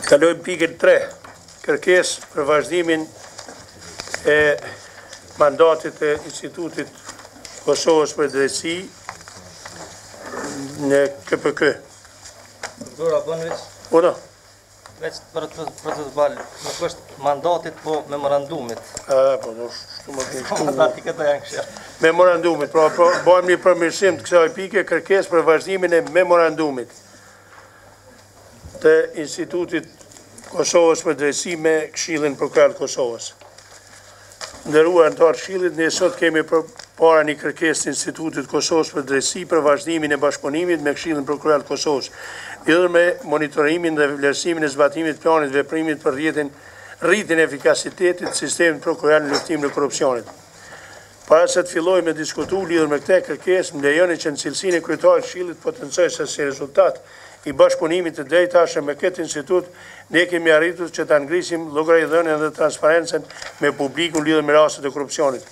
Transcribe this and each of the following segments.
Kalojmë pikën 3, kërkesë për vazhdimin e mandatit e Institutit Kosovës për Drejtësi në KPK. Dora Banvic, Uno? veç për të balë, nuk është mandatit, po memorandumit. Mandati këta janë këshia. Memorandumit, pra bëjmë një përmirësim të kësaj pike, kërkesë për vazhdimin e memorandumit të Institutit Kosovës për Drejtësi me Këshillin Prokurar të Kosovës. Nderuar anëtar të Këshillit, ne sot kemi përpara një kërkesë të Institutit Kosovës për Drejtësi për vazhdimin e bashkëpunimit me Këshillin Prokurar të Kosovës, lidhur me monitorimin dhe vlerësimin e zbatimit të planit veprimit për rritjen e efikasitetit të sistemit prokurar në luftimin e korrupsionit. Para se të filloj me diskutu lidhur me këtë kërkesë, më lejoni që në cilësinë e kryetarit të Këshillit potencoj se si rezultat i bashkëpunimit të drejtashëm me këtë institut, ne kemi arritur që ta ngrisim llogaridhënien dhe transparencën me publikun lidhur me rastet e korrupsionit.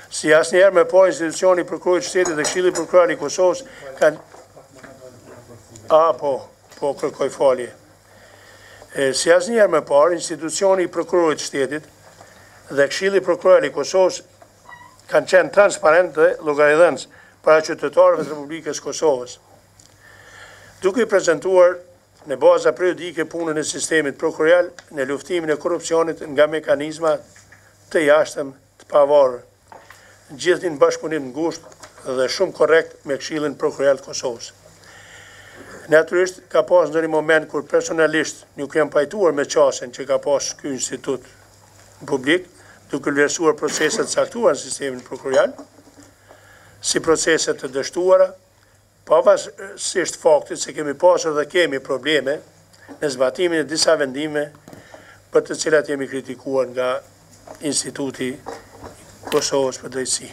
Si asnjëherë më parë institucioni i prokurorit të shtetit dhe Këshilli Prokurar i Kosovës kanë kërkoj falje. Si asnjëherë më parë institucioni i prokurorit të shtetit dhe Këshilli Prokurar i Kosovës kanë qenë transparent dhe llogaridhënës para qytetarëve të Republikës Kosovës, duke i prezentuar në baza periodike punën e sistemit prokural në luftimin e korrupsionit nga mekanizma të jashtëm të pavarur, gjithë në bashkëpunim ngushtë dhe shumë korrekt me Këshillin Prokurar të Kosovës. Natyrisht ka pas ndonjë moment kur personalisht nuk jam pajtuar me çështjen që ka pas ky institut publik, duke vlerësuar proceset caktuara në sistemin prokural, si procese të dështuara, pavarësisht faktit se kemi pasur dhe kemi probleme në zbatimin e disa vendime për të cilat jemi kritikuar nga Instituti Kosovës për Drejtësi.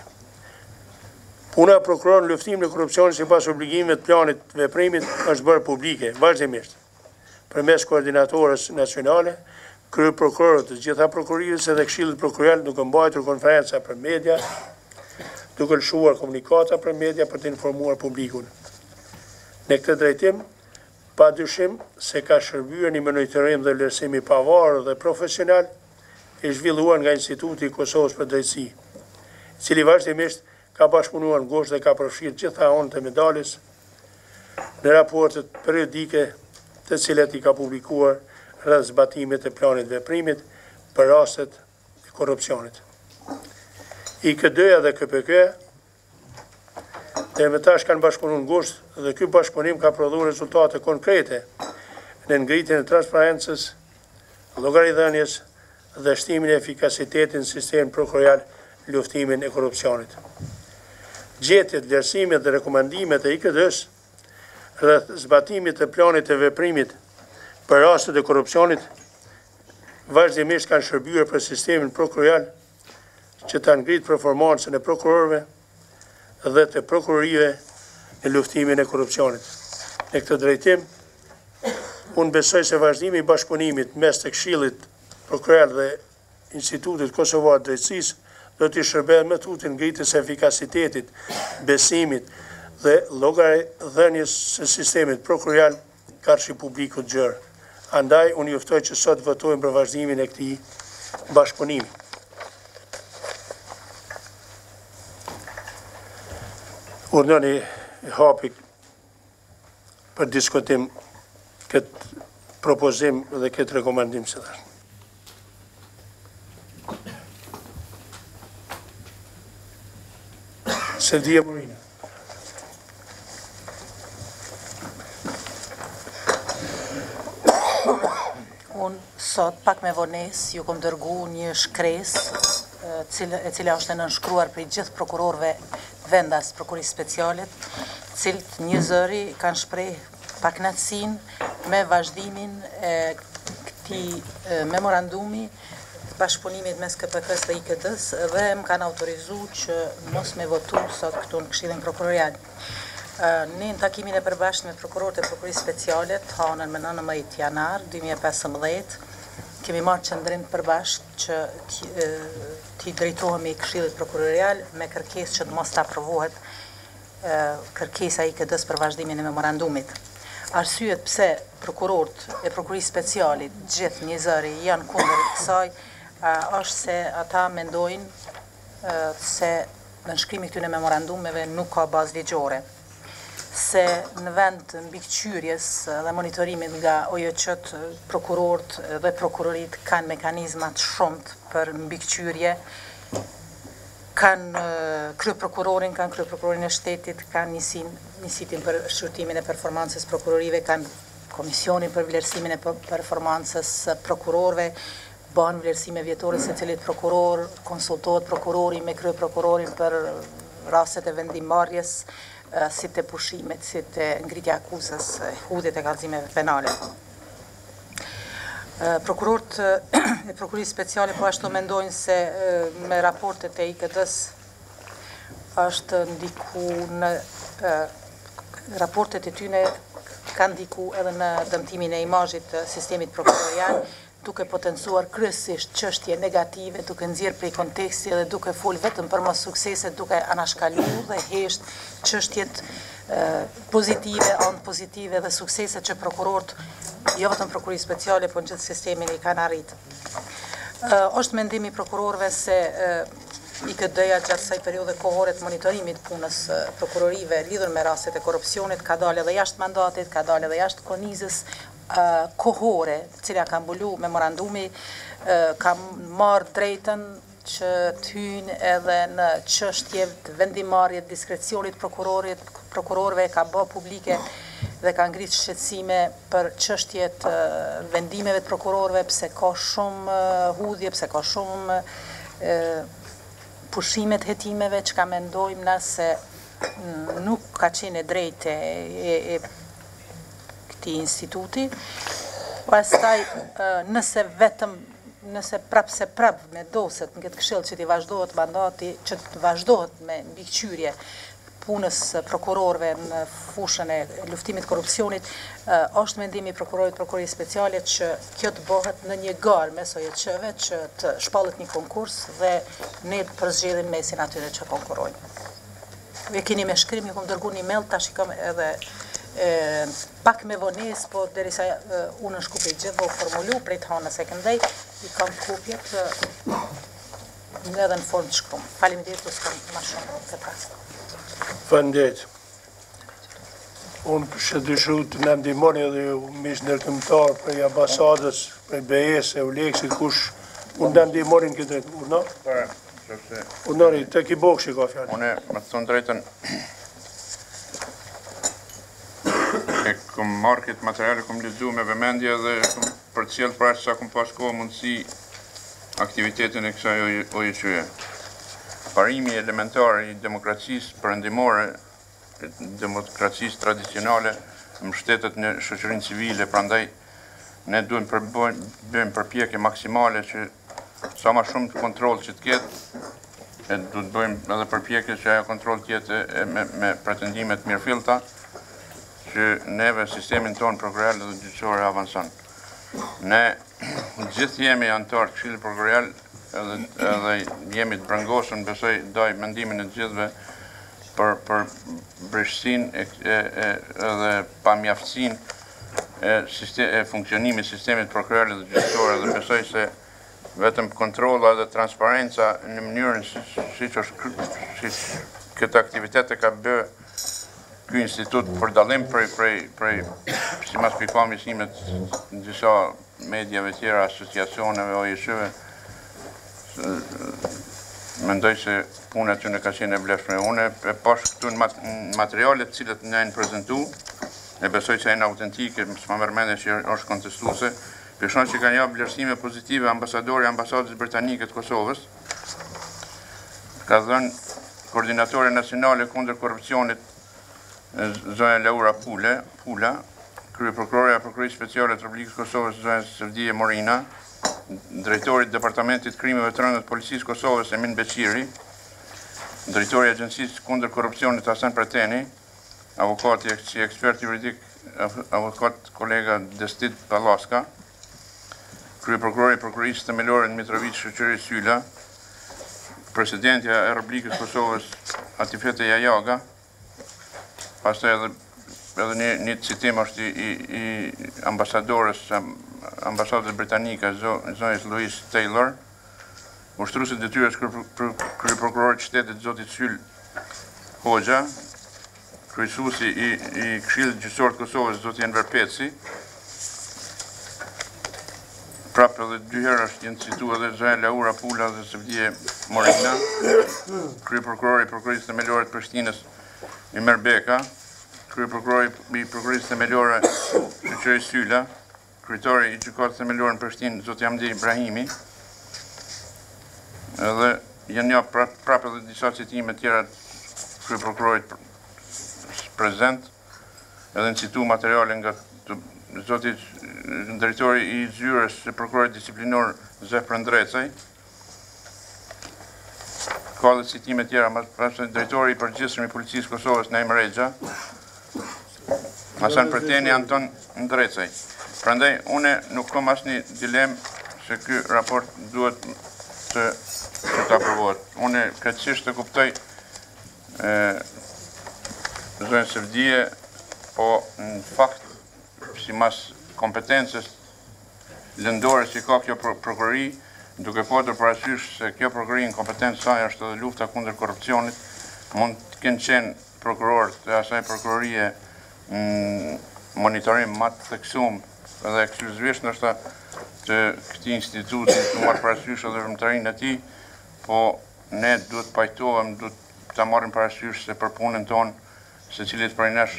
Puna e prokurorit në luftimin e korrupsionit sipas obligimeve të planit të veprimit është bërë publike vazhdimisht përmes koordinatorës nacionale, kryeprokurorët të gjitha prokurisë dhe Këshillit Prokural, duke mbajtur konferenca për media, duke lëshuar komunikata për media për të informuar publikun. Në këtë drejtim, padyshim se ka shërbyer një monitorim dhe vlerësim i pavarur dhe profesional i zhvilluar nga Instituti i Kosovës për Drejtësi, i cili vazhdimisht ka bashkëpunuar ngushtë dhe ka përfshirë gjitha anët e medaljes në raportet periodike të cilat i ka publikuar rreth zbatimit të planit veprimit për rastet e korrupsionit. IK2 dhe KPK dhe me tash kanë bashkëpunuar ngushtë dhe ky bashkëpunim ka prodhuar rezultate konkrete në ngritjen e transparencës, llogaridhënies dhe shtimin e efikasitetit në sistemin prokural në luftimin e korrupsionit. Gjetjet, vlerësimet dhe rekomandimet e IK2-s rreth zbatimit të planit të veprimit për rastet e korrupsionit vazhdimisht kanë shërbyer për sistemin prokural që ta ngrit performancën e prokurorëve dhe të prokurorive në luftimin e korrupsionit. Në këtë drejtim, unë besoj se vazhdimi i bashkëpunimit mes të Këshillit Prokurar dhe Institutit Kosovar të Drejtësisë do të shërbejë me tutje ngritjes së efikasitetit, besimit dhe llogaridhënies së sistemit prokural karshi publiku të gjerë. Andaj, unë juftoj që sot votojmë për vazhdimin e këtij bashkëpunimi. Urdhëni hapi për diskutim këtë propozim dhe këtë rekomandim së thash. Sevdia Morina. Unë sot pak me vones ju kom dërgu një shkresë e cila është e nënshkruar për gjithë prokurorëve vendas prokurisë specialet, cilët një zëri kanë shpreh pakënaqësinë me vazhdimin e këtij memorandumi të bashkëpunimit mes KPK-s dhe IKD-s dhe më kanë autorizuar që mos me votu sot këtu në Këshillin Prokurorial. Ne në takimin e përbashkët me prokurorët e prokurisë speciale të hanën me 19 janar 2015 kemi marrë qëndrim të përbashkët që t'i drejtohemi Këshillit Prokurorial me kërkesë që të mos të aprovohet kërkesa i IKD-s për vazhdimin e memorandumit. Arsyet pse prokurorët e prokurisë specialit gjithë një zëri janë kundër kësaj është se ata mendojnë se nënshkrimi këtyre memorandumeve nuk ka bazë ligjore, se në vend të mbikëqyrjes dhe monitorimit nga OJQ-t, prokurorët dhe prokurorit kanë mekanizmat shumët për mbikëqyrje, kanë kryeprokurorin, kanë kryeprokurorin e shtetit, kanë njësitin për shqyrtimin e performancës prokurorive, kanë komisionin për vlerësimin e performancës prokurorve, banë vlerësime vjetore se cilit prokuror, konsultohet prokurori me kryeprokurorin për rastet e vendimmarrjes, si të pushimet, si të ngritja akuzës, hudhjet e kallëzimeve penale. Prokurorët e prokurisë speciale po ashtu mendojnë se me raportet e IKD-s është ndiku në raportet e tyne kanë ndiku edhe në dëmtimin e imazhit të sistemit prokurorial, duke potencuar kryesisht çështje negative, duke nxjerrë prej konteksti dhe duke fol vetëm për mos suksese, duke anashkaluar dhe hesht çështjet pozitive, anë pozitive dhe suksese që prokurorët, jo vetëm prokurisë speciale, por në gjithë sistemin i kanë arritë. Është mendimi i prokurorëve se IKD-ja gjatë kësaj periudhe kohore të monitorimit punës prokurorive lidhur me rastet e korrupsionit ka dalë edhe jashtë mandatit, ka dalë edhe jashtë kornizës kohore, cila ka mbulu memorandumi, ka marrë drejtën që të hyjnë edhe në çështje të vendimarrjes, diskrecionit prokurorëve, ka bë publike dhe ka ngritë shqetësime për çështjet vendimeve të prokurorëve, pse ka shumë hudhje, pse ka shumë pushimet hetimeve, që ka mendojmë na se nuk ka qenë e drejtë e këtij instituti. Pastaj nëse prap me doset në këtë këshill që t'i vazhdohet mandati, që të vazhdohet me mbikëqyrje punës prokurorëve në fushën e luftimit korrupsionit, është mendimi i prokurisë speciale që kjo të bëhet në një garë mes OJQ-ve që të shpallet një konkurs dhe ne të përzgjedhim mesin atyre që konkurrojnë. E keni me shkrim, ju kom dërguar një mail, tash i kam edhe pak me vonesë, por derisa unë në shkupi gjithë dhe u formulu prej të hanës e këndej, i kam kopjet edhe në formë të shkrum. Faleminderit, u s'kam ma shumë këtë rast. Faleminderit. Unë kështë dyshu të në ndihmoni edhe ju mish ndërkombëtar prej ambasadës, prej BE-s e Uleksit, kush unë në ndihmoni në këtë drejtë. Urnar? Urnari, të ki bokshi ka fjallë. Une, me të thonë drejten, e kom marrë këtë materiale, kom lexuar me vëmendje dhe kom përcjell pra sa kom pas kohë mundësi aktivitetin e kësaj OJQ-je. Parimi elementar i demokracisë perëndimore, demokracisë tradicionale, mbështetet në shoqërinë civile, prandaj ne duhem bëjmë përpjekje maksimale që sa më shumë kontroll që të ketë, e duhet bëjmë edhe përpjekje që ajo kontroll të jetë me pretendimet mirëfillta, që neve sistemin tonë prokurorial dhe gjyqësor avanson. Ne gjithë jemi antar të Këshillit Prokurorial edhe jemi të brengosur, besoj daj mendimin e gjithëve për breshësinë edhe pamjaftësinë e funksionimit sistemit prokurorial dhe gjyqësor, dhe besoj se vetëm kontrolla dhe transparenca në mënyrën siç këtë aktivitet e ka bë ky institut për dallim prej sipas pikpamjes ime në disa mediave tjera, asociacioneve, OJQ-ve, mendoj se puna aty në ka qenë e vlefshme. Unë e pash këtu në materialet cilët në janë prezentu, e besoj që janë autentike, s'ma merr mendje që është kontestuese, peshon që kanë japë vlerësime pozitive ambasadori ambasadës britanike të Kosovës, ka dhënë koordinatore nacionale kundër korrupsionit zonja Laura Pula, kryeprokurorja e Prokurisë Speciale të Republikës Kosovës zonja Sevdije Morina, drejtori i Departamentit Krimeve të Rënda të Policisë Kosovës Emin Beqiri, drejtori i Agjencisë kundër korrupsionit Hasan Preteni, avokati si ekspert juridik avokat kolega Destit Pallaska, kryeprokurori i Prokurisë Themelore Mitrovic Shoqëri Syla, presidentja e Republikës Kosovës Atifete Jajaga, pastaj edhe edhe një citim është i ambasadës britanike, zonjës Louise Taylor, ushtruesi detyrës kryeprokurorit shtetit zotit Syl Hoxha, kryesuesi i Këshillit Gjyqësor të Kosovës zoti Enver Peci, prapë edhe 2 herë është jenë cituar edhe zonja Laura Pula dhe Sevdije Morina, kryeprokurori i prokurisë themelore të Prishtinës Imer Beka, kryeprokurori i prokurisë themelore Shoqëri Syla, kryetari i gjykatës themelore në Prishtinë zoti Hamdi Ibrahimi, edhe janë prapë edhe disa citime tjera kryeprokurorit prezent, edhe në citu materiale nga zoti drejtori i zyrës së prokurorit disiplinor Zefër Ndrecaj, ka dhe citime tjera, drejtori i përgjithshëm i policisë Kosovës Naim Rexha, Hasan Preteni Anton Ndrecaj. Prandaj, une nuk kam asnjë dilemë se ky raport duhet të aprovohet. Une krejtësisht të kuptoj zonjën Sevdije, po në fakt, si mas kompetencës lëndore që ka kjo prokurori, duke patur parasysh se kjo prokurori në kompetencë saj është edhe lufta kundër korrupsionit, mund të kenë qenë prokuror të asaj prokurorie në monitorim më të theksuar edhe ekskluzivisht ndoshta të këtij instituti të marrë parasysh edhe vëmëtarinë e tij, po ne duhet pajtohem, duhet ta marrim parasysh se për punën tonë secilit prej nesh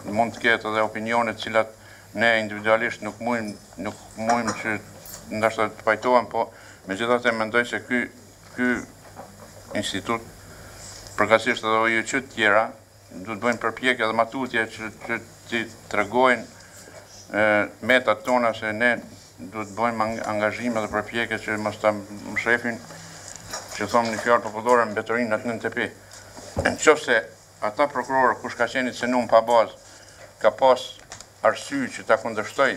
mund të ketë edhe opinione të cilat ne individualisht nuk mujmë që ndoshta të pajtohem, po megjithatë mendoj se ky institut, përkatësisht edhe OJQ të tjera, duhet bëjnë përpjekje dhe matutje që të tregojnë metat tona se ne duhet bëjmë angazhime dhe përpjekje që mos ta mshefin, që thomë një fjalë popullore mbetërinë atë nën tepi. Nëse ata prokurorë kush ka qenë i cënuar pa bazë, ka pas arsye që ta kundërshtoj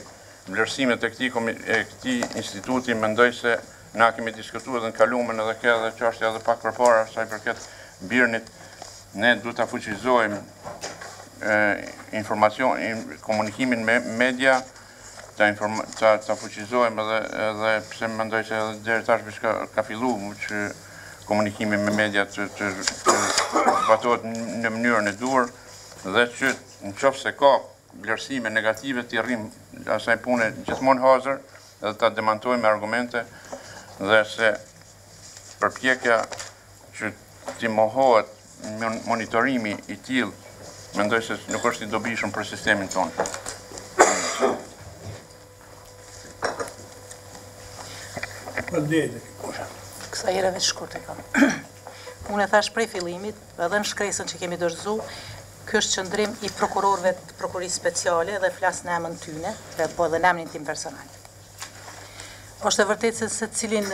vlerësimet e këtij instituti, mendoj se na kemi diskutuar edhe në kalumen edhe kjo edhe çështja edhe pak përpara sa i përket Birnit, ne duhet ta fuqizojmë komunikimin me media, ta fuqizojmë edhe pse mendoj se edhe deri tash ka filluar që komunikimi me media të zbatohet në mënyrën e duhur dhe që nëse ka vlerësime negative të rrim asaj pune gjithmonë hazër edhe ta demantojmë me argumente dhe se përpjekja që t'i mohohet monitorimi i tillë mendoj se nuk është i dobishëm për sistemin tonë. Kësa hereve të shkurtë e kam. Unë e thash prej fillimit, edhe në shkresën që kemi dorëzu, ky është qëndrim i prokurorëve të prokurisë speciale dhe flas në emrin tyne, po edhe në emrin tim personal. Është e vërtetë se cilin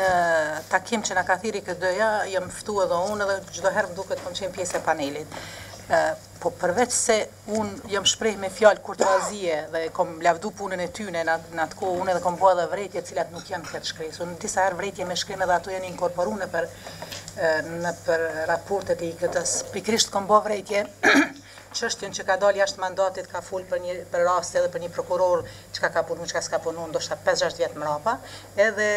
takim që na ka thirrë këtë doja, jam ftuar edhe unë edhe çdo herë më duket kam qenë pjesë e panelit. Po përveç se unë jam shpreh me fjalë kurtoazie dhe kom lavdu punën e tyne në atë kohë, unë edhe kom bërë edhe vretje të cilat nuk janë këtë shkresë. Unë disa herë vretje me shkrim edhe ato janë inkorporuar në për raportet e IKT-s. Pikërisht kom bërë vretje çështjen që ka dalë jashtë mandatit, ka fol për raste edhe për një prokuror çka ka punu, çka s'ka punu, ndoshta 5-6 vjet mrapa, edhe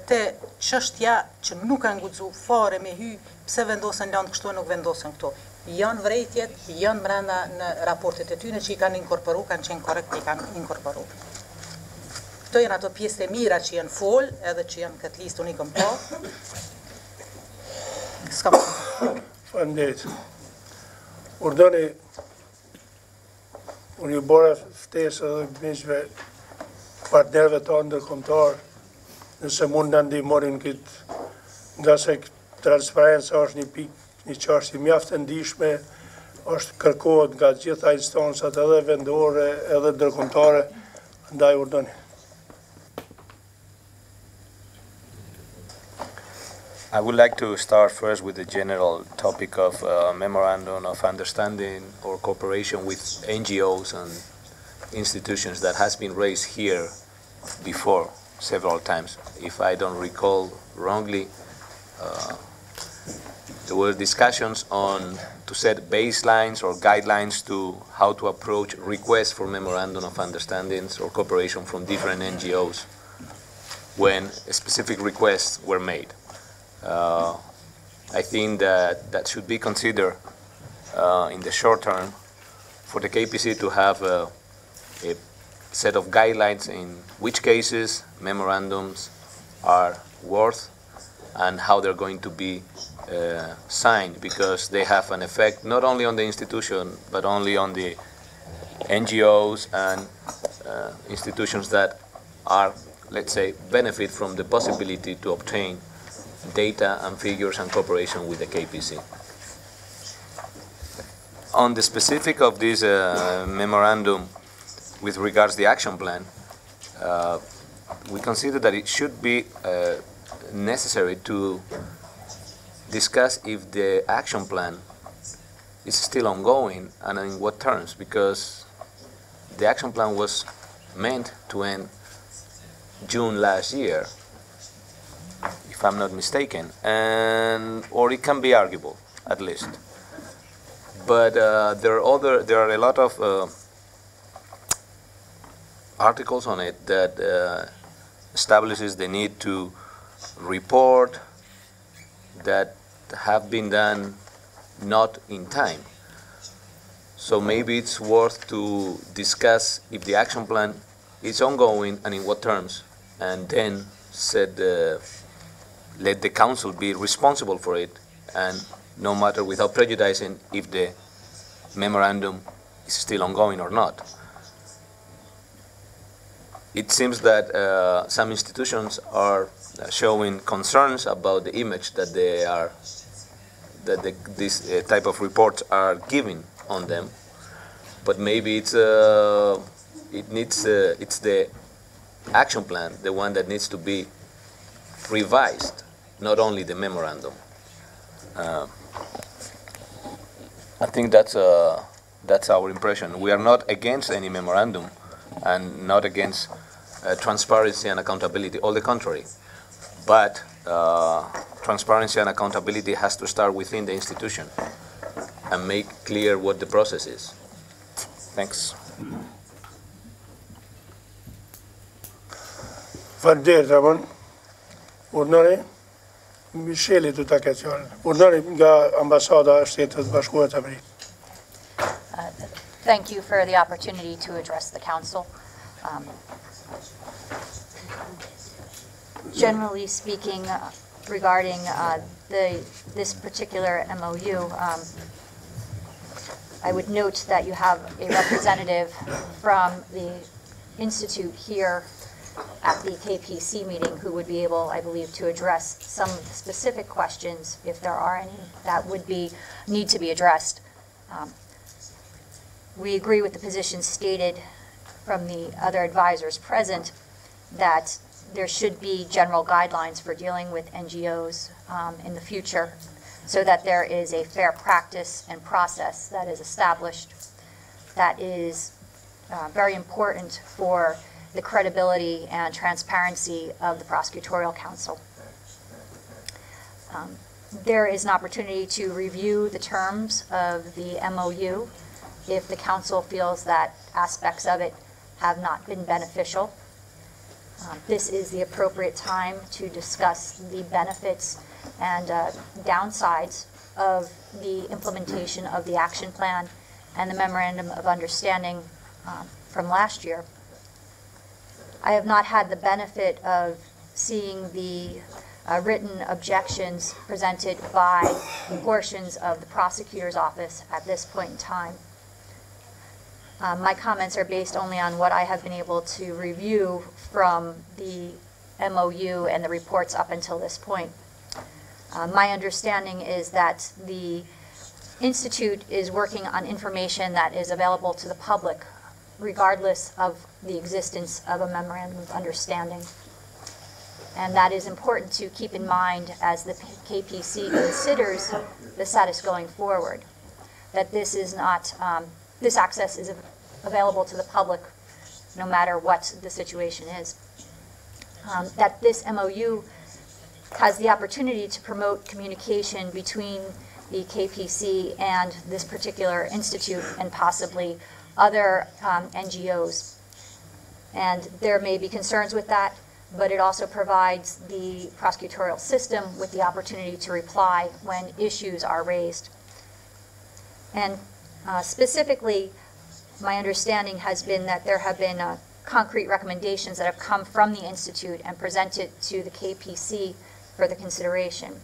te çështja që nuk ka nguxu fare me hy pse vendosen land kështu e nuk vendosen këtu. Janë vrejtjet, janë brenda në raportet e tyne që i kanë inkorporu, kanë qenë korrekt, i kanë inkorporu. Këto janë ato pjesë e mira që janë fol, edhe që janë këtë listë unë i këm po. S'ka më. Faleminderit. Urdhëni, unë ju bora ftesë edhe miqve partnerëve tonë ndërkombëtar, nëse mund na ndihmonin këtë, nga se transparenca është një pikë, një çështje mjaft e ndihshme, është kërkohet nga gjitha instancat edhe vendore edhe ndërkombëtare, ndaj urdhëni. I would like to start first with the general topic of memorandum of understanding or cooperation with NGOs and institutions that has been raised here before several times. If I don't recall wrongly, there were discussions on to set baselines or guidelines to how to approach requests for memorandum of understandings or cooperation from different NGOs when specific requests were made. I think that should be considered in the short term for the KPC to have a set of guidelines in which cases memorandums are worth and how they're going to be signed, because they have an effect not only on the institution but only on the NGOs and institutions that are, let's say, benefit from the possibility to obtain data and figures and cooperation with the KPC. On the specific of this memorandum with regards to the action plan, we consider that it should be necessary to discuss if the action plan is still ongoing and in what terms, because the action plan was meant to end June last year, if I'm not mistaken, or it can be arguable, at least. But there are a lot of articles on it that establishes the need to report that have been done not in time. So maybe it's worth to discuss if the action plan is ongoing and in what terms, and then let the council be responsible for it, and no matter, without prejudicing if the memorandum is still ongoing or not. It seems that some institutions are showing concerns about the image that these type of reports are giving on them, but maybe it's the action plan, the one that needs to be revised, not only the memorandum. I think that's our impression. We are not against any memorandum and not against transparency and accountability, all the contrary. But transparency and accountability has to start within the institution and make clear what the process is. Thanks. Faleminderit, Ramon. Urdhnari, Micheli do ta ketë fjalën. Urdhnari nga Ambasada e Shtetit të Bashkuar të Amerikës. Thank you for the opportunity to address the council. Generally speaking, regarding this particular MOU, I would note that you have a representative from the Institute here at the KPC meeting who would be able, I believe, to address some specific questions, if there are any, that would need to be addressed. We agree with the position stated from the other advisors present that there should be general guidelines for dealing with NGOs in the future, so that there is a fair practice and process that is established that is very important for the credibility and transparency of the Prosecutorial Council. There is an opportunity to review the terms of the MOU if the Council feels that aspects of it have not been beneficial. This is the appropriate time to discuss the benefits and downsides of the implementation of the action plan and the Memorandum of Understanding from last year. I have not had the benefit of seeing the written objections presented by portions of the prosecutor's office at this point in time. My comments are based only on what I have been able to review from the MOU and the reports up until this point. My understanding is that the Institute is working on information that is available to the public, regardless of the existence of a Memorandum of Understanding. And that is important to keep in mind as the KPC considers the status going forward, that this is not, this access is available to the public no matter what the situation is. That this MOU has the opportunity to promote communication between the KPC and this particular institute and possibly other NGOs. And there may be concerns with that, but it also provides the prosecutorial system with the opportunity to reply when issues are raised. And specifically, my understanding has been that there have been concrete recommendations that have come from the Institute and presented to the KPC for the consideration.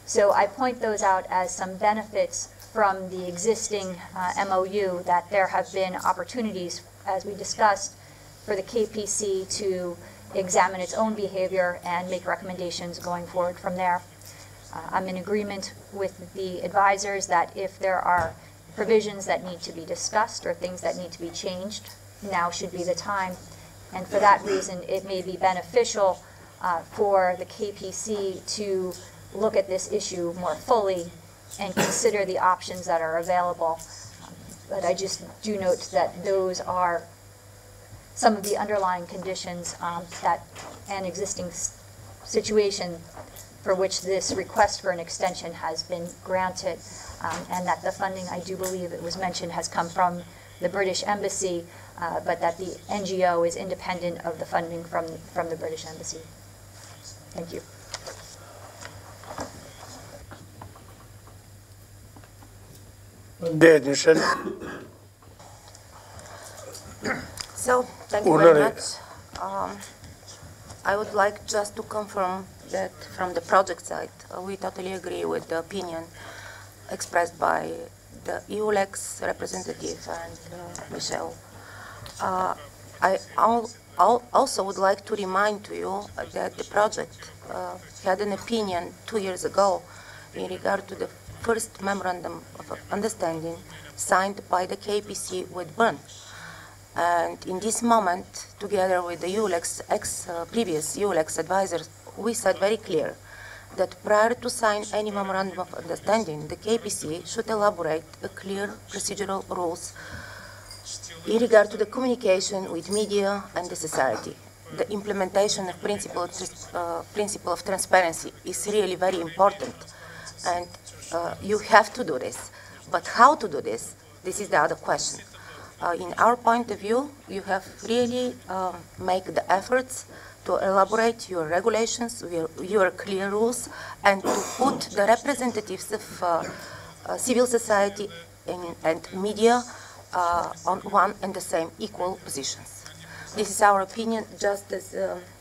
So I point those out as some benefits from the existing MOU, that there have been opportunities, as we discussed, for the KPC to examine its own behavior and make recommendations going forward from there. I'm in agreement with the advisors that if there are provisions that need to be discussed or things that need to be changed, now should be the time. And for that reason, it may be beneficial for the KPC to look at this issue more fully and consider the options that are available. But I just do note that those are some of the underlying conditions that an existing situation for which this request for an extension has been granted, and that the funding, I do believe it was mentioned, has come from the British Embassy, but that the NGO is independent of the funding from the British Embassy. Thank you. Michel. So, thank you very much. I would like just to confirm that from the project side, we totally agree with the opinion expressed by the EULEX representative and Michel. I also would like to remind to you that the project had an opinion 2 years ago in regard to the first memorandum of understanding signed by the KPC with Bern. And in this moment, together with the EULEX, previous EULEX advisors, we said very clear that prior to sign any memorandum of understanding, the KPC should elaborate a clear procedural rules in regard to the communication with media and the society. The implementation of principle of transparency is really very important, and you have to do this. But how to do this? This is the other question. In our point of view, you have really make the efforts to elaborate your regulations, your clear rules, and to put the representatives of civil society and media on one and the same equal positions. This is our opinion, just as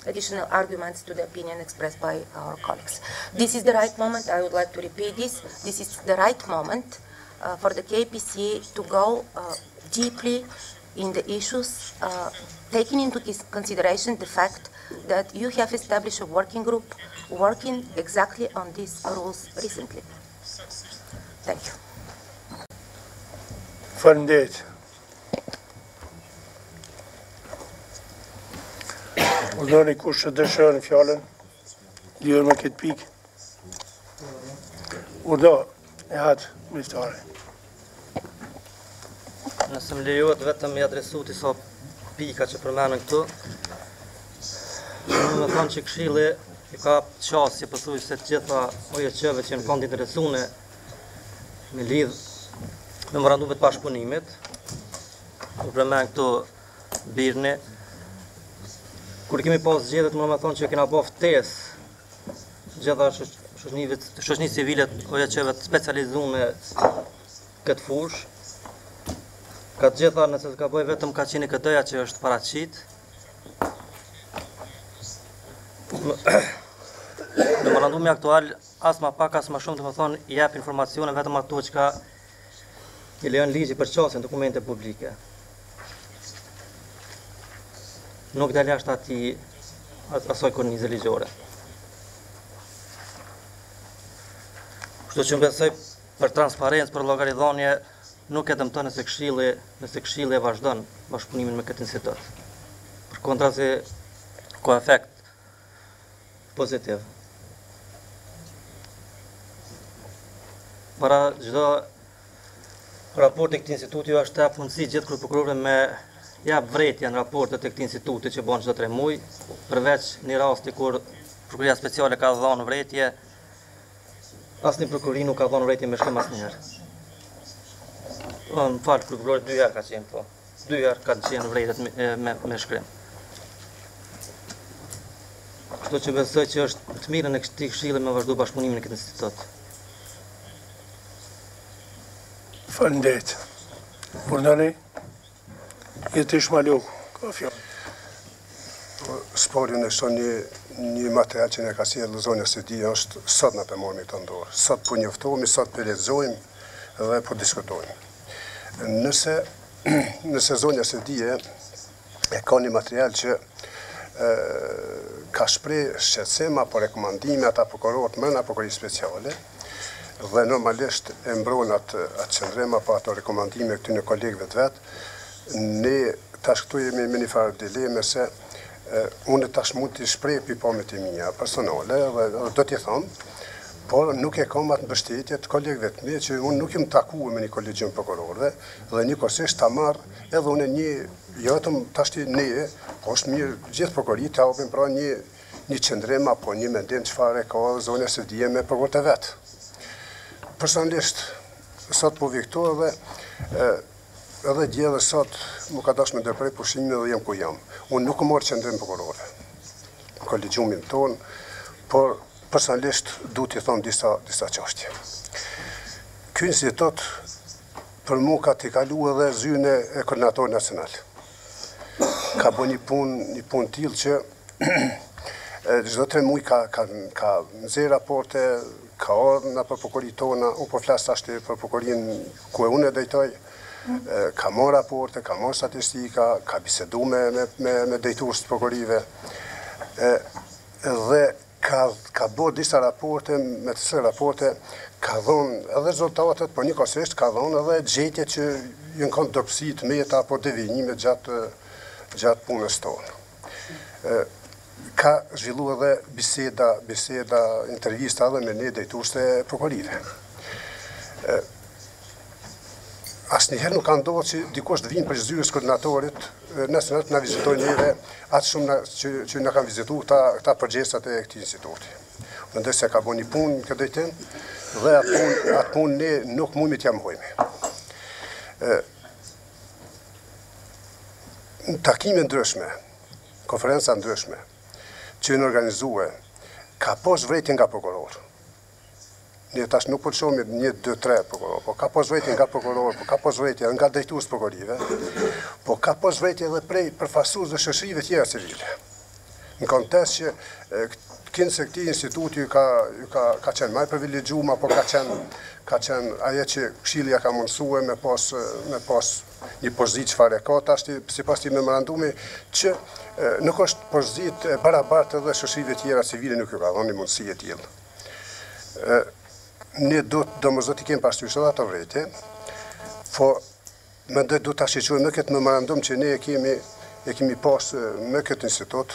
additional arguments to the opinion expressed by our colleagues. This is the right moment, I would like to repeat this, this is the right moment for the KPC to go deeply in the issues, taking into consideration the fact that you have established a working group working exactly on these rules recently. Thank you. Faleminderit. Urdhëri kush dëshiron fjalën, lidhur me këtë pikë. Urdhë, e hatë, miftare. Nëse më lejohet vetëm i adresu disa pika që përmendën këtu. Unë më thonë që Këshilli i ka qasje pothuajse të gjitha OJQ-vet që kanë të interesuar me lidh memorandumet të bashkëpunimit. U përmend këtu Birni. Kur kemi pas zgjedhjet, më thonë që kena bërë ftesë gjitha shoqëni civile OJQ-vet të specializuar këtë fushë. Ka të gjitha, nëse të ka bëj vetëm ka qeni këtëja që është paraqit. Memorandumi aktual, as ma pak, as ma shumë të më thonë, i jep informacione vetëm ato që ka i lejon ligji për qasjen dokumente publike. Nuk del jashtë asaj kornize ligjore. Kështu që më besoj për transparencë, për llogaridhënie, nuk e dëmton nëse Këshilli e vazhdon bashkëpunimin me këtë institut. Përkundra se ka efekt pozitiv. Para çdo raporti këtij instituti është ta mundësi gjithë prokurorëve me jap vërejtje në raportet e këtij instituti që bën çdo 3 muaj, përveç një rasti kur Prokuroria Speciale ka dhënë vërejtje asnjë prokurori nuk ka dhënë urrëtie me shkrim asnjëherë. Më falë, prokurori 2 herë ka qenë, po. 2 herë ka qenë vërejtet me shkrim. Kështu që besoj që është të mirë në këtij këshilli me vazhdu bashkëpunimin në këtë institut. Faleminderit. Urnani, jetë Ishmaloku, ka fjallë. Spori në shto një material që ne ka sjellë zonja së di është sot në përmormi të ndorë. Sot po njoftohemi, sot po lexojmë dhe po diskutojmë. Nëse zonja së di e ka një material që ka shpreh shqetësim apo rekomandime ata prokurorët mbrenda prokurisë speciale dhe normalisht e mbron atë qëndrim apo ato rekomandime këtyre kolegëve të vet, ne tash këtu jemi me një farë dileme se unë tash mund të shpreh pamjet e mia personale dhe do t'i them, por nuk e kam atë mbështetje të kolegëve të mi që unë nuk jam takuar me një kolegjium prokurorëve dhe njëkohësisht ta marr edhe unë një jo vetëm tash ne, po është mirë gjithë prokurorit të hapin pra një qëndrim apo një mendim çfarë ka zonja së dije me prokurorët e vet. Personalisht sot po vi këtu edhe dje dhe sot mu ka dash me ndërprej pushimin dhe jam ku jam. Unë nuk marr qëndrim prokurore në kolegjiumin tonë, por personalisht du t'i thonë disa çështje. Ky institut për mu ka t'i kalu edhe zyne e koordinatorit nacional. Ka bo një punë tillë që çdo 3 muaj ka nxjerr raporte, ka ardhur në për prokurit tona, unë po flas tash për prokurin ku unë e drejtoj, ka marrë raporte, ka marrë statistika, ka bisedu me drejtues të prokurive, dhe ka bërë disa raporte, me të cilat raporte ka dhënë edhe rezultatet, por njëkohësisht ka dhënë edhe gjetje që janë kanë dobësi të meta apo devijime gjatë punës tonë. Ka zhvillu edhe biseda, intervista edhe me ne drejtues të prokurive. Asnjëherë nuk ka ndodhur që dikush të vinë për zyrës koordinatorit nacional të na vizitojnë neve atë shumë që na kanë vizituar këta përgjegjësat e këtij instituti. Mendoj se ka bënë një punë këtë drejtim dhe atë punë ne nuk mundemi t'ia mohojmë. Takime ndryshme, konferenca ndryshme që janë organizuar ka pas vërejtje nga prokuror. Ne tash nuk po të shohim 1, 2, 3 prokuror, po ka pas vërejtje nga prokuror, po ka pas vërejtje nga drejtues prokurive, po ka pas vërejtje edhe prej përfaqësuesve shoqërive tjera civile. Në kontekst që se këtij instituti ka qenë më privilegjuar, apo ka qenë ajo që këshilli ja ka mundsuar me pas një pozitë çfarë ka tash sipas këtij memorandumi që nuk është pozitë e barabartë edhe shoqërive tjera civile nuk ju ka dhënë mundësi e tillë. Ne domosdoshmë t'i kemi parasysh edhe ato vërejtje, po mendoj do ta shqyrtojmë në këtë memorandum që ne e kemi pas me këtë institut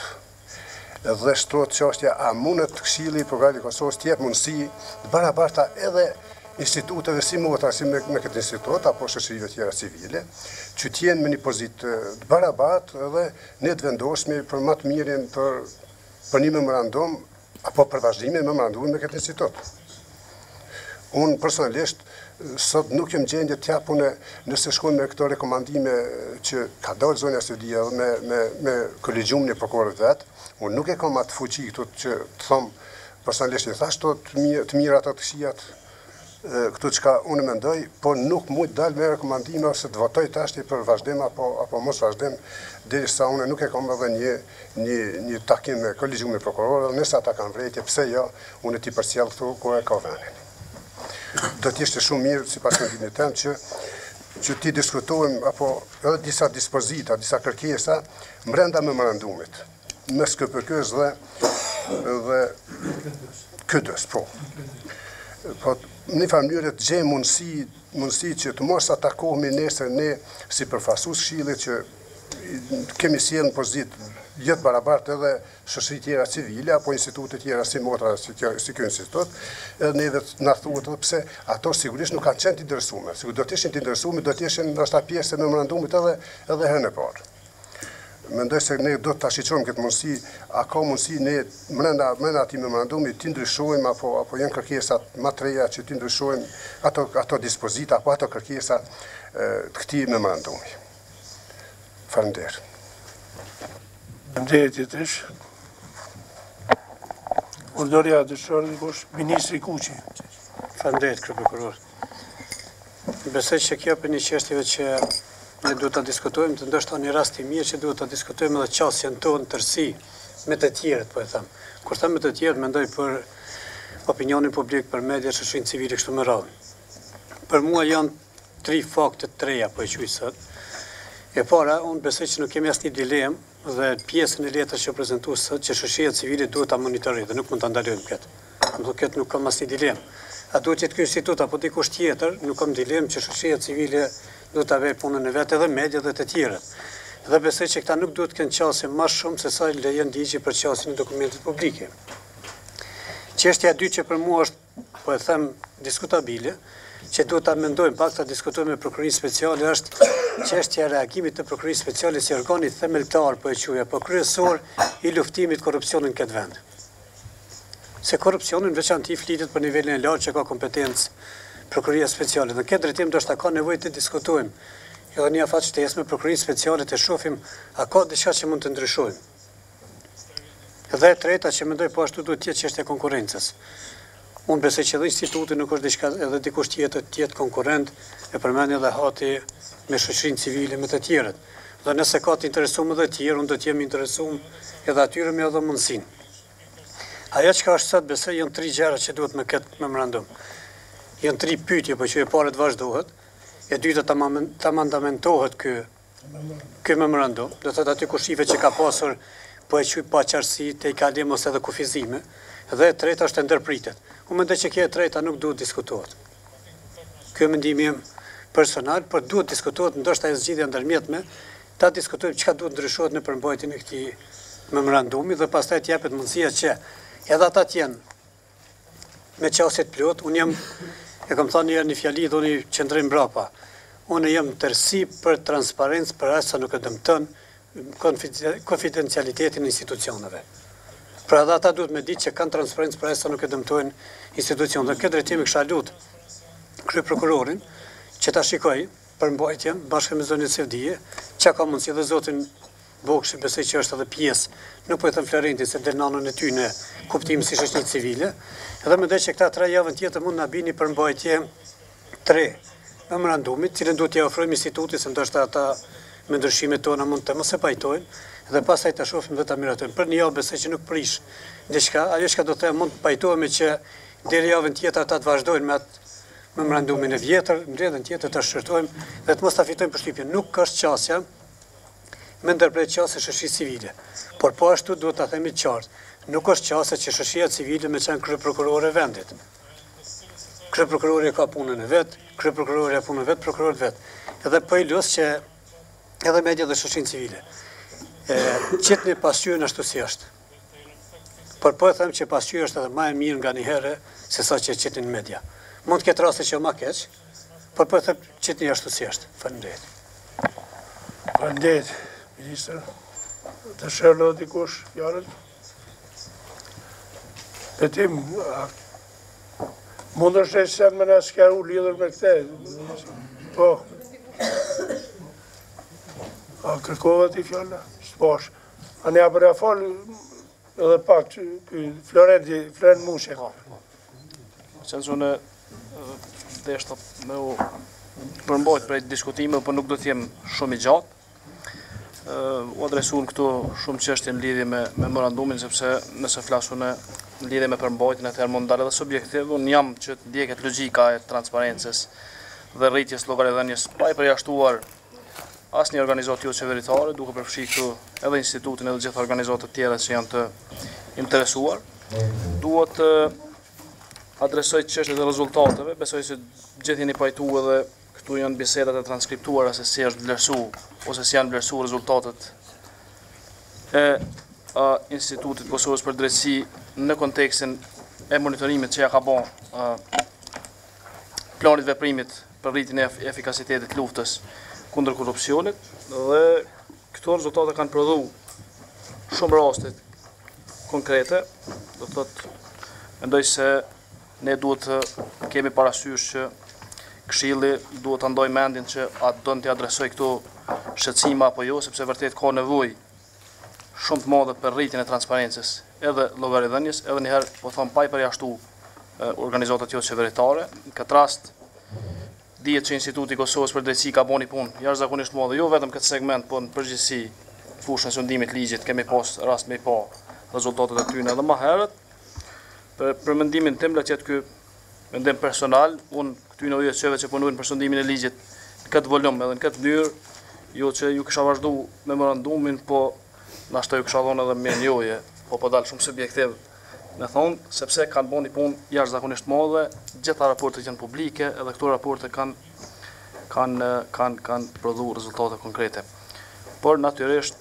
dhe shtrohet çështja a mundet Këshilli i Prokurorit të Kosovës të jep mundësi të barabarta edhe instituteve si motra si me këtë institut apo shoqërive tjera civile që të jenë me një pozitë të barabartë dhe ne të vendosmi për më të mirën për një memorandum apo për vazhdimin e memorandumit me këtë institut. Unë personalisht sot nuk jem gjendje të japun nëse shkon me këto rekomandime që ka dalë zonja së dia me kolegjiumin e prokurorëve vet, unë nuk e kam atë fuqi këtu që të them personalisht i thash të mira ato të këqijat këtu çka unë mendoj, por nuk mund të dal me rekomandime ose të votoj tash për vazhdim apo mos vazhdim derisa unë nuk e kam edhe një takim me kolegjiumin e prokurorëve, nëse ata kanë vërejtje, pse jo, unë ti përcjell këtu ku e ka vënë. Do t'ishte shumë mirë sipas mendimit tim që ti diskutojmë apo edhe disa dispozita, disa kërkesa brenda memorandumit mes KPK-s dhe KD-s, po. Po në një mënyrë të gjejmë mundësi që të mos atakohemi nesër ne si përfaqësues këshillit që kemi sjellë në pozitë jetë barabartë edhe shoqëri tjera civile apo institute tjera si motra si ky institut, edhe neve na thuhet edhe pse ato sigurisht nuk kanë qenë të interesuar. Sigur do të ishin të interesuar, do të ishin ndoshta pjesë e memorandumit edhe herën e parë. mendoj se ne do të shqyqojmë këtë mundësi, a ka mundësi ne mrena ati memorandumi të ndryshojmë, apo janë kërkesat më të reja që të ndryshojmë ato dispozita, apo ato kërkesat të këtij memorandumi. Faleminderit. Faleminderit jetësh. Urdhëria dëshiron dikush, Ministri Kuqi. Faleminderit, Krye Prokuror. Besoj që kjo për një çështjeve që ne duhet ta diskutojmë, të ndoshta një rast i mirë që duhet ta diskutojmë edhe qasjen tonë tërësi me të tjerët, po e them. Kur them me të tjerët, mendoj për opinionin publik, për media, shoqërinë civile kështu me radhë. Për mua janë 3 fakte të reja, po e quaj sot. E para, unë besoj që nuk kemi asnjë dilemë dhe pjesën e letrës që prezentu sot që shoqëria civile duhet ta monitorojë dhe nuk mund ta ndalojmë këtë. Këtë nuk kam asnjë dilemë. A duhet jetë ky institut apo dikush tjetër, nuk kam dilemë që shoqëria civile duhet ta vejë punën e vet, edhe media dhe të tjerët. Dhe besoj që këta nuk duhet të kenë qasje më shumë se sa lejon ligji për qasjen e dokumentit publike. Çështja e dytë që për mua është, po e them, diskutabile, që duhet ta mendojmë pak, ta diskutojmë me prokurorinë speciale, është çështja e reagimit të prokurorisë speciale si organi themeltar, po e quaj, po kryesor i luftimit korrupsionin në këtë vend. Se korrupsionin veçanti flitet për nivelin e lartë që ka kompetencë prokuroria speciale. Në këtë drejtim do të ka nevojë të diskutojmë edhe një afat shtesë me prokurorinë speciale të shohim a ka diçka që mund të ndryshojmë. Dhe e treta që mendoj po ashtu duhet të jetë çështja e konkurrencës. Unë besoj që edhe instituti nuk është diçka edhe dikush tjetër të jetë konkurrent, e përmend edhe hati me shoqërinë civile me të tjerët. Dhe nëse ka të interesuar edhe të tjerë, unë do të jem i interesuar edhe atyre me edhe mundsinë. Ajo që ka është sot besoj janë 3 gjëra që duhet me këtë memorandum. Janë 3 pyetje, po që e para të vazhdohet, e dyta ta mandamentohet ky memorandum, do thotë aty kushive që ka pasur po e quaj paqartësi, te i kalim ose edhe kufizime, dhe e treta është e ndërpritet. Unë mendoj që kjo e treta nuk duhet diskutohet. Ky është mendimi im personal, por duhet diskutohet ndoshta e zgjidhja ndërmjetme, ta diskutojmë çka duhet ndryshohet në përmbajtjen e këtij memorandumi dhe pastaj të japet mundësia që edhe ata të jenë me qasje të plot. Unë jam, e kam thënë një fjali dhe unë qëndroj mbrapa. Unë jam tërësi për transparencë, për aq sa nuk e dëmton konfidencialitetin e institucioneve. Pra edhe ata duhet me ditë që kanë transparencë për aq sa nuk e dëmtojnë institucionet. Në këtë drejtim kisha lutur krye prokurorin që ta shikoj përmbajtjen bashkë me zonën e Sevdije, çka ka mundësi dhe zotin Bokshi besoj që është edhe pjesë, nuk po e them Florenti se del nanën e ty në kuptimin si shoqëri civile, edhe mendoj që këta 3 javën tjetër mund na bini përmbajtje 3 memorandumit, cilën duhet t'i ofrojmë institutit se ndoshta ata me ndryshimet tona mund të mos e pajtojnë, dhe pastaj ta shohim dhe ta miratojmë. Për një javë besoj që nuk prish diçka, ajo që do të them mund të pajtohemi që deri javën tjetër ata të vazhdojnë me atë memorandumin e vjetër, mbledhjen tjetër ta shqyrtojmë dhe të mos ta fitojmë përshtypjen. Nuk ka qasja me ndërpret qasje shoqërisë civile, por po ashtu duhet ta themi qartë, nuk është qasje që shoqëria civile me qenë krye prokurore e vendit. Krye prokurori ka punën e vet, krye prokurori ka punën e vet, prokurorët vet. Edhe po i los që edhe media dhe shoqërinë civile qitni pasqyrën ashtu si është. Por po e them që pasqyra është edhe më e mirë nga një herë se sa që qitnin media. Mund të ketë raste që më keq, por po e them qitni ashtu si është. Faleminderit. Faleminderit, ministër. Dëshiron dikush fjalën? Betim, mund është e se më në s'ka u lidhur me këte? Po. A kërkova ti fjalla? S'pash. A ne apër e falë edhe pak që Florent Mushe. Qënë që në deshta me u përmbajt prej diskutime, për nuk do t'jem shumë i gjatë. U adresun këtu shumë çështje në lidhje me memorandumin, sepse nëse flasu në lidhje me përmbajtjen atëherë mund dalë edhe subjektiv. Unë jam që të ndjeket logjika e transparencës dhe rritjes llogaridhënies pa i përjashtuar asnjë organizatë jo qeveritare, duke përfshirë këtu edhe institutin edhe gjithë organizatat tjera që janë të interesuar. Duhet të adresoj çështjet e rezultateve, besoj se gjithë jeni pajtu edhe këtu janë bisedat e transkriptuara se si është vlerësu ose si janë vlerësu rezultatet e Institutit Kosovës për Drejtësi në kontekstin e monitorimit që ja ka bën planit veprimit për rritjen e efikasitetit luftës kundër korrupsionit, dhe këto rezultate kanë prodhu shumë raste konkrete, do të thotë, mendoj se ne duhet të kemi parasysh që Këshilli duhet të ndoj mendin që atë do të adresoj këto shqetësime apo jo, sepse vërtet ka nevojë shumë të madhe për rritjen e transparencës edhe llogaridhënies, edhe njëherë po them pa i përjashtu organizatat jo qeveritare. Në këtë rast dihet që Instituti i Kosovës për Drejtësi ka bënë punë jashtëzakonisht madhe, jo vetëm këtë segment, por në përgjithësi fushën e sundimit ligjit kemi pas rast me pa rezultatet e tyre edhe më herët. Për mendimin tim le të jetë ky mendim personal, unë këtyre OJC-ve që punojnë për sundimin e ligjit në këtë volum edhe në këtë mënyrë, jo që ju kisha vazhdu memorandumin, po nashta ju kisha dhënë edhe mirënjohje, po dalë shumë subjektiv me thonë, sepse kanë bënë punë jashtëzakonisht madhe, gjitha raportet janë publike, edhe këto raporte kanë prodhu rezultate konkrete. Por natyrisht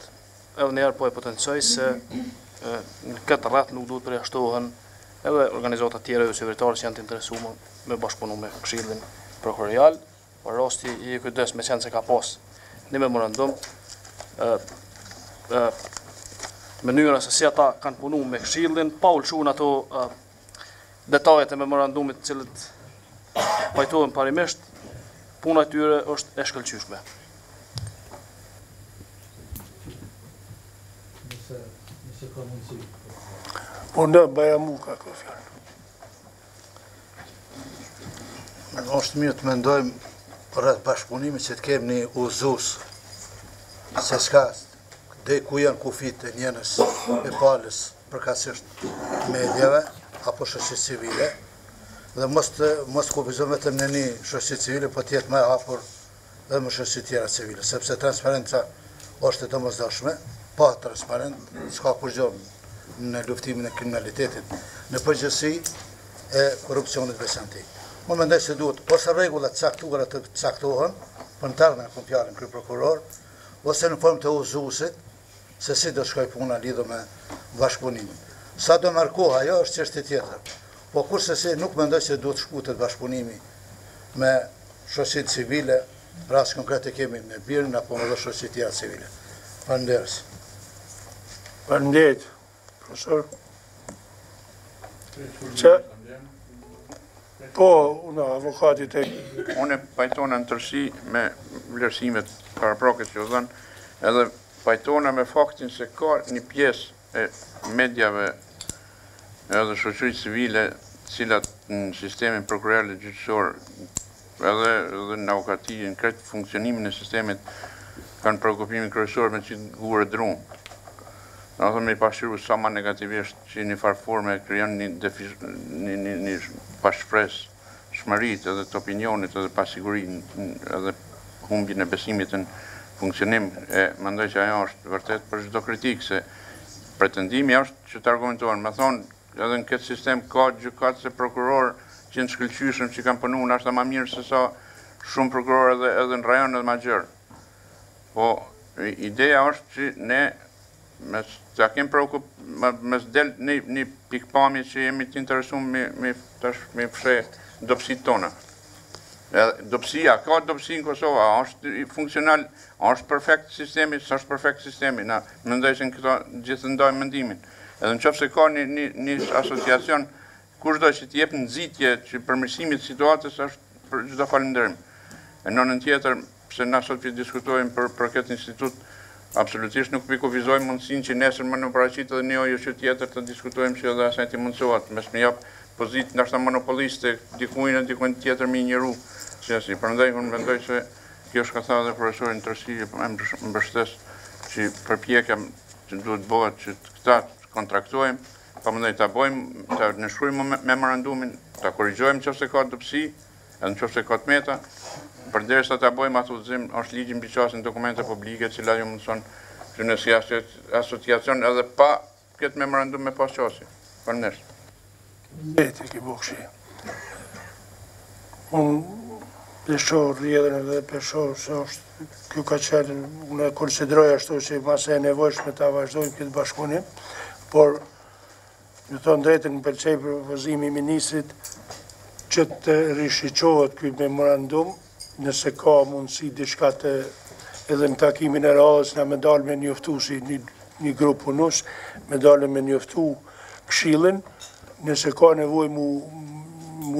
edhe njerë po e potencoj se në këtë rreth nuk duhet përjashtohen edhe organizata tjera jo qeveritare që janë të interesuar me bashkëpunu me Këshillin Prokurorial, por rasti i kujdes me qenë se ka pas një memorandum, mënyra se si ata kanë punu me Këshillin, pa ulçuar ato detajet e memorandumit të cilët pajtohen parimisht, puna e tyre është e shkëlqyeshme. Unë bëja mu ka kjo fjallë. është mirë të mendojmë rreth bashkëpunimit që të kemi një udhëzues se s'ka dhe ku janë kufit e njenës e palës përkatësisht medjave apo shoqërisë civile dhe mos kufizojmë vetëm në një shoqëri civile, po të jetë më hapur edhe më shoqëri tjera civile, sepse transparenca është e domosdoshme, pa transparent s'ka kurrë në luftimin e kriminalitetit në përgjithësi e korrupsionit veçantë. Më mendoj se duhet ose rregullat caktuara të caktohen, për në tërë në kom fjalën krye prokuror, ose në formë të udhëzuesit se si do shkoj puna lidhur me bashkëpunimin. Sa do markoha, ajo është çështje tjetër. Po kurse si nuk mendoj se duhet shkutet bashkëpunimi me shoqëritë civile, rast konkret e kemi në Birn apo me shoqëri tjera civile. Faleminderit. Faleminderit, profesor. Që po, unë avokatit e... Unë pajtona në tërsi me vlerësimet paraprake që u dhënë, edhe pajtona me faktin se ka një pjesë e medjave edhe shoqërisë civile, cilat në sistemin prokurorial e gjyqësor, edhe në avokati, në kretë funksionimin e sistemit, kanë shqetësimin kryesor me që gurë drunë. Në thëmë i pashiru sa ma negativisht që një farforme krijon një pashpres shmërit edhe të opinionit edhe pasigurin edhe humbjën e besimit në funksionim. Mendoj që ajo është vërtet për çdo kritik, se pretendimi është që të argumentohen. Me thonë edhe në këtë sistem ka gjykatës e prokuror që në shkëlqyshëm që kanë punu në ashtë ma mirë se sa shumë prokuror edhe në rajon edhe ma gjërë. Po ideja është që ne mes të kemë mes del një pikpamje që jemi të interesuar me fshe dopsit tona. Dopsia, ka dopsi në Kosova, është funksional, është perfekt sistemi, s'është perfekt sistemi, na mendoj se në këto gjithë ndajmë mendimin. Edhe në qoftë se ka një asociacion, kushdo që t'jep në nxitje që përmirësimit situatës është për çdo falënderim. E në anën tjetër, pse na sot që diskutojmë për këtë institut, absolutisht nuk pikufizojmë mundësinë që nesër më në paraqit edhe një OJC tjetër të diskutojmë që edhe asaj të mundësohet, mes me jap pozitë ndoshta monopoliste, dikujnë tjetër me injoru. Prandaj unë mendoj se kjo është ka thënë edhe profesori në tërësi, më mbështes që përpjekja që duhet bëhet që këta kontraktojmë, pa mendoj ta bëjmë, ta nënshkruajmë memorandumin, ta korrigjojmë nëse ka dopsi, edhe nëse ka tmeta. Përderisa ta bëjmë atë udhëzim, është ligji mbi çastin dokumente publike, cila ju mundson që në si asociacion edhe pa këtë memorandum me pas qasje. Faleminderit. Beti ki bukshi. Unë pesho rrjedhën edhe pesho se është, kjo ka qenë, unë e konsideroj ashtu që mase e nevojshme ta vazhdojmë këtë bashkëpunim, por në thonë drejtën në pëlqej propozimi i ministrit që të rishiqohet ky memorandum, nëse ka mundësi diçka të edhe në takimin e radhës na me dalë me njoftu si një grup punus, me dalë me njoftu këshillin, nëse ka nevojë mu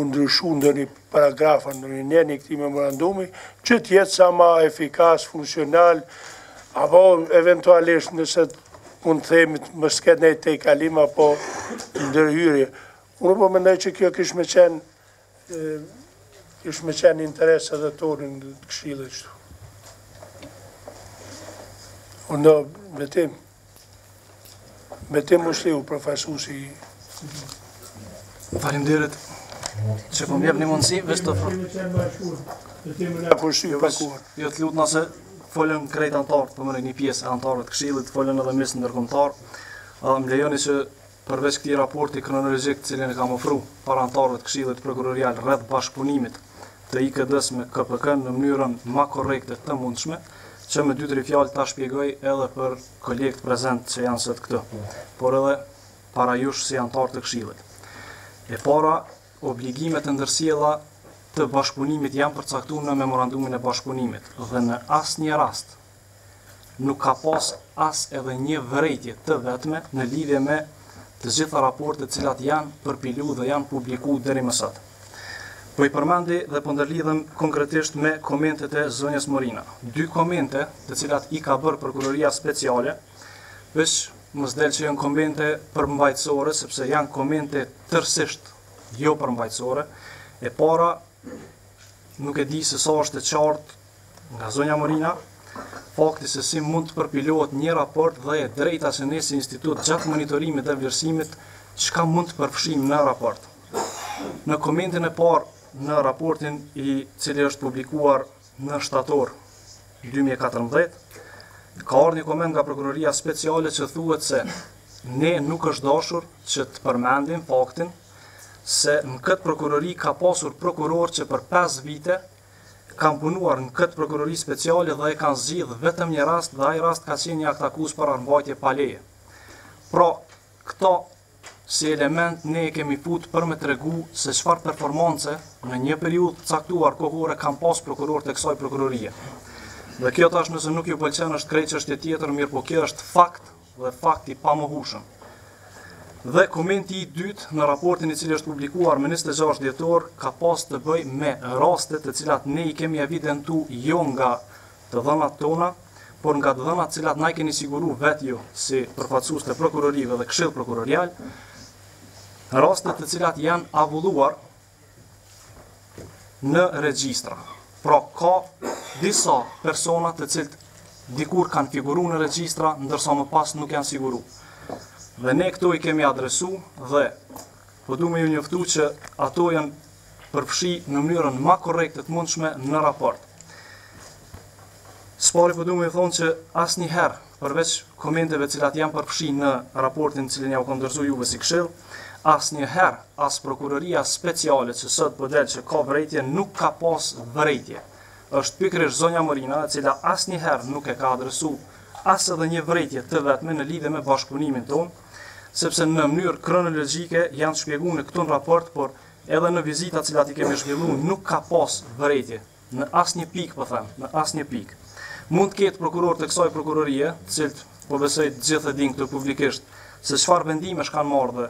ndryshu ndonjë paragrafa, ndonjë një këtij memorandumi, që të jetë sa ma efikas, funksional, apo eventualisht nëse mund të themi më s'ket nejtë te i kalim apo ndërhyrje. Unë po mendoj që kjo kish me qenë interes edhe tonë në këshillë kështu. Unë betim musliu profesusi. Faleminderit që po m'jep një mundësi, veç të jo të lutna se folën krejt antarët, për mëre një pjesë e antarët këshillit, folën edhe mes ndërkombëtar. Më lejoni që përveç këtij raporti kronologjik të cilin e kam ofruar para antarëve të këshillit prokurorial rreth bashkëpunimit të IKD-s me KPK në mënyrën më korrekte të mundshme, që me 2-3 fjalë ta shpjegoj edhe për kolegët prezent që janë sot këtu, por edhe para jush si antar të këshillit. E para, obligimet e ndërsjella të bashkëpunimit janë përcaktuar në memorandumin e bashkëpunimit dhe në asnjë rast nuk ka pas as edhe një vërejtje të vetme në lidhje me të gjitha raportet të cilat janë përpilu dhe janë publiku deri më sot. Po i përmendi dhe po ndërlidhem konkretisht me komentet e zonjës Morina. 2 komente të cilat i ka bërë prokuroria speciale, veç mos del që janë komente përmbajtësore, sepse janë komente tërësisht jo përmbajtësore. E para, nuk e di se sa është e qartë nga zonja Morina, fakti se si mund të përpilohet një raport dhe e drejta që ne si institut gjatë monitorimit dhe vlerësimit çka mund të përfshijmë në raport. Në komentin e parë në raportin i cili është publikuar në shtator 2014, ka ardhur një koment nga prokuroria speciale që thuhet se ne nuk është dashur që të përmendim faktin se në këtë prokurori ka pasur prokuror që për 5 vite kanë punuar në këtë prokurori speciale dhe e kanë zgjidhur vetëm një rast dhe ai rast ka qenë një akt akuz për armbajtje pa leje. Pra, këto si element ne e kemi fut për me tregu se çfarë performance në një periudhë caktuar kohore kanë pas prokuror të kësaj prokurorie. Dhe kjo tash nëse nuk ju pëlqen është krejt çështje tjetër, mirë po kjo është fakt dhe fakti pamohueshëm. Dhe komenti i dytë në raportin i cili është publikuar më 26 dhjetor ka pas të bëj me rastet të cilat ne i kemi evidentu jo nga të dhënat tona, por nga të dhënat të cilat na i keni siguru vetë ju si përfaqësues të prokurorive dhe këshill prokurorial, rastet të cilat janë avulluar në regjistra. Pra, ka disa persona të cilët dikur kanë figuru në regjistra, ndërsa më pas nuk janë siguru. Dhe ne këto i kemi adresu dhe po du me ju njoftu që ato janë përfshi në mënyrën ma korrekte të mundshme në raport. Spari po du me ju thonë që asnjëherë, përveç komenteve cilat janë përfshi në raportin cilin ja u kam dorëzuar juve si këshill, asnjëherë as prokuroria speciale që sot po del që ka vërejtje nuk ka pas vërejtje. Është pikërisht zonja Morina, e cila asnjëherë nuk e ka adresu as edhe një vërejtje të vetme në lidhje me bashkëpunimin tonë, sepse në mënyrë kronologjike janë shpjeguar në këtë raport, por edhe në vizitat të cilat i kemi zhvilluar nuk ka pas vërejtje në asnjë pikë, po them, në asnjë pikë. Mund të ketë prokuror të kësaj prokurorie, të cilët po besoj të gjithë e dinë këtu publikisht se çfarë vendimesh kanë marrë dhe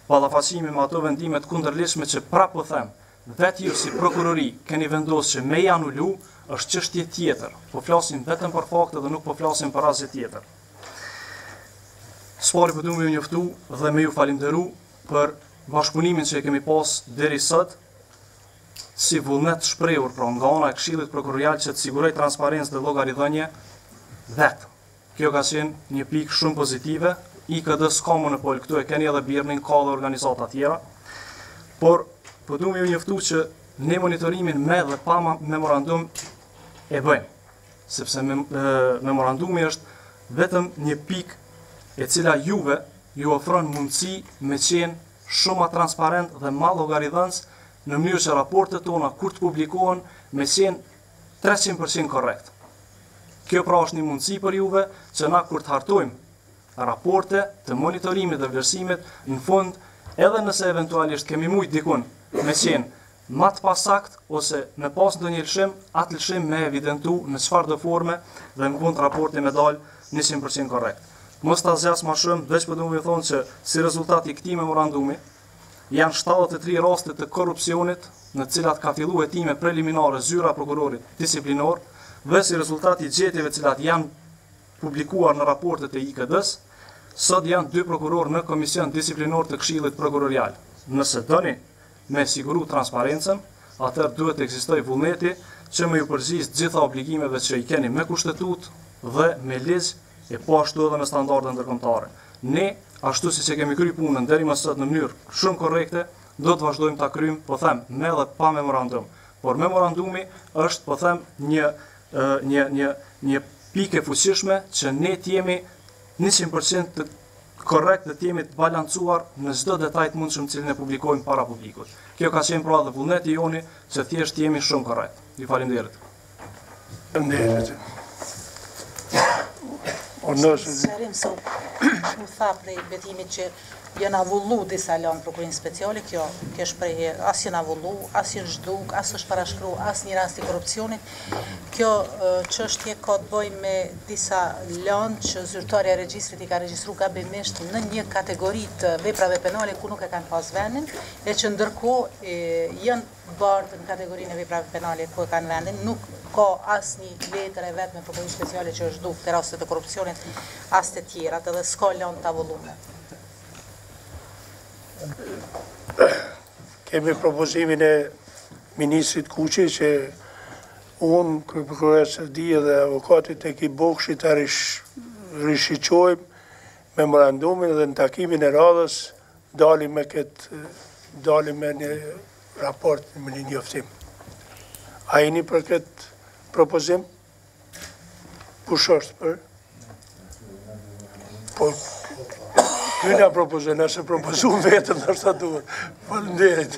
ballafaqimi me ato vendime të kundërligjshme që prapë po them, vetë ju si prokurori keni vendosur që me i anulu është çështje tjetër. Po flasim vetëm për fakte dhe nuk po flasim për asgjë tjetër. Spari po du me ju njoftu dhe me ju falenderu për bashkëpunimin që e kemi pas deri sot, si vullnet shprehur pra nga ana e Këshillit Prokurorial që të siguroj transparencë dhe llogaridhënie vetë. Kjo ka qenë një pikë shumë pozitive. IKD s'ka monopol këtu, e keni edhe Birnin, ka dhe organizata tjera. Por po du me ju njoftu që ne monitorimin me dhe pa memorandum e bëjmë, sepse memorandumi është vetëm një pikë e cila juve ju ofron mundësi me qenë shumë ma transparent dhe ma llogaridhënës në mënyrë që raportet tona kur të publikohen me qenë 300% korrekt. Kjo pra është një mundësi për juve që na kur të hartojmë raporte të monitorimit dhe vlerësimit, në fund edhe nëse eventualisht kemi mujt dikun me qenë ma të pasakt ose me pas ndonjë lëshim, atë lëshim me evidentu në çfarë do forme dhe në kund raporti me dalë 100% korrekt. Mos ta zgjas më shumë, veç po do më thonë që si rezultat i këtij memorandumi janë 73 raste të korrupsionit në të cilat ka filluar hetime preliminare zyra prokurorit disiplinor dhe si rezultat i gjetjeve të cilat janë publikuar në raportet e IKD-s, sot janë 2 prokurorë në komision disiplinor të Këshillit Prokurorial. Nëse doni me siguru transparencën, atëherë duhet të ekzistojë vullneti që me ju përgjigj gjitha obligimeve që i keni me kushtetut dhe me ligj e po ashtu edhe me standarde ndërkombëtare. Ne, ashtu siç e kemi kryer punën deri më sot në mënyrë shumë korrekte, do të vazhdojmë ta kryjmë, po them, me dhe pa memorandum. Por memorandumi është, po them, një pikë e fuqishme që ne të jemi 100% të korrekt dhe të jemi të balancuar në çdo detaj të mundshëm cilin e publikojmë para publikut. Kjo ka qenë pra dhe vullneti joni që thjesht jemi shumë korrekt. Ju faleminderit. Faleminderit. Sërim se u tha prej betimit që janë avullu disa lanë prokurin speciale, kjo shprehje as janë avullu, as janë zhduk, as është parashkru, as një rast i korrupsionit. Kjo çështje ka të bëjë me disa lanë që zyrtarja e regjistrit i ka regjistru gabimisht në një kategori të veprave penale ku nuk e kanë pas vendin, e që ndërkohë janë bardhë në kategorinë e veprave penale ku e kanë vendin, nuk ka asnjë letër e vetë me prokurin speciale që është zhduk të rastet të korrupsionit, as të tjerat, edhe s'ka lanë të avullume. Kemi propozimin e Ministrit Kuqi që unë, Kryeprokurori Sërdia dhe avokatit e ki Bokshi të rishiqojmë memorandumin dhe në takimin e radhës dalim me një raport me një njoftim. A jeni për këtë propozim? Kush është për? Po, Ty nga propozojnë, nëse propozojnë vetëm, nështë ta duhet. Faleminderit.